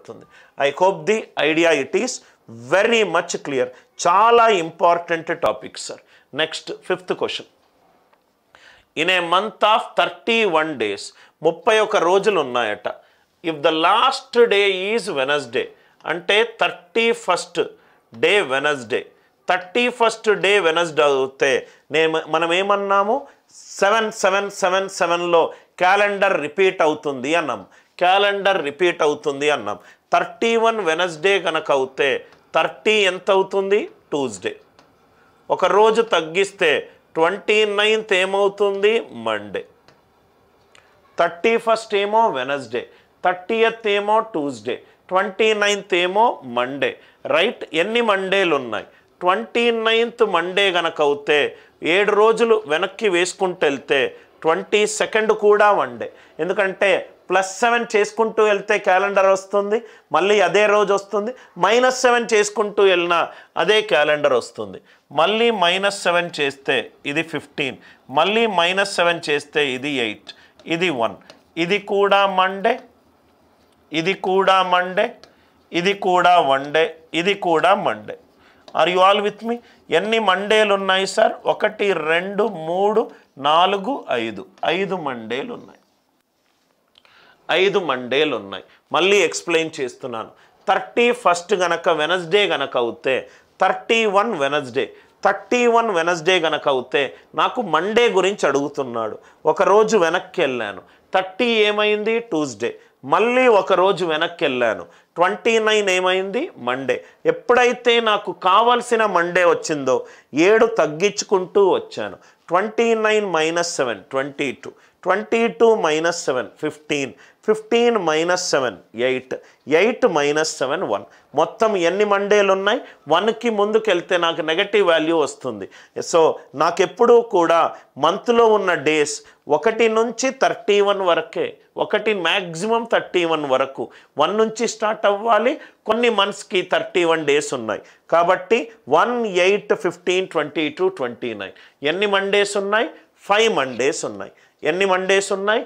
పడుతుంది. I hope the idea it is very much clear. చాలా important topic sir. Next 5th question. In a month of 31 days 31 రోజులు ఉన్నాయట. If the last day is Wednesday అంటే 31st day Wednesday, 31st day Wednesday అవుతే మనం ఏమన్నాము, 7/7/7/7లో calendar repeat అవుతుంది అన్నాం. Calendar repeat అవుతుంది అన్నాం. 31 వెనస్డే కనుక అవుతే 30 ఎంత అవుతుంది, ట్యూస్డే. ఒక రోజు తగ్గిస్తే 29th ఏమవుతుంది, మండే. 31st ఏమో వెనస్డే, 30th ఏమో ట్యూస్డే, 29th ఏమో మండే. రైట్? ఎన్ని మండేలు ఉన్నాయి? 29th మండే కనుక అవుతే 7 రోజులు వెనక్కి వేసుకుంటూ వెళ్తే 22nd కూడా మండే. ఎందుకంటే +7 చేసుకుంటూ వెళ్తే క్యాలెండర్ వస్తుంది, మళ్ళీ అదే రోజు వస్తుంది. -7 చేసుకుంటూ వెళ్ళినా అదే క్యాలెండర్ వస్తుంది. మళ్ళీ -7 చేస్తే ఇది 15, మళ్ళీ -7 చేస్తే ఇది 8, ఇది 1. ఇది కూడా మండే, ఇది కూడా మండే, ఇది కూడా మండే, ఇది కూడా Monday. Are you all with me? ఎన్ని మండేలు ఉన్నాయి సార్? 1 2 3 4 5 5 మండేలు ఉన్నాయి. 5 మండేలు ఉన్నాయి. మళ్ళీ ఎక్స్ప్లెయిన్ చేస్తున్నాను. 31st గనక వెనస్డే గనక అవుతే 31 వెనస్డే, 31 వెనస్డే గనక అవుతే నాకు మండే గురించి అడుగుతున్నాడు. ఒకరోజు వెనక్కి వెళ్ళాను, 30 ఏమైంది, ట్యూస్డే. మళ్ళీ ఒకరోజు వెనక్కి వెళ్ళాను, 29 ఏమైంది, మండే. ఎప్పుడైతే నాకు కావాల్సిన మండే వచ్చిందో 7 తగ్గించుకుంటూ వచ్చాను. 29 - 7 22, 22 - 7 15, 15 - 7 8, 8 - 7 1. మొత్తం ఎన్ని మండేలు ఉన్నాయి? 1కి ముందుకు వెళ్తే నాకు నెగటివ్ వాల్యూ వస్తుంది. సో నాకెప్పుడూ కూడా మంత్లో ఉన్న డేస్ 1 నుంచి 31 వరకే, 1 మ్యాక్సిమం 31 వరకు. 1 నుంచి స్టార్ట్ అవ్వాలి. కొన్ని మంత్స్కి 31 డేస్ ఉన్నాయి కాబట్టి 1 8 15 22 29. ఎన్ని మండేస్ ఉన్నాయి? 5 మండేస్ ఉన్నాయి. ఎన్ని మండేస్ ఉన్నాయి?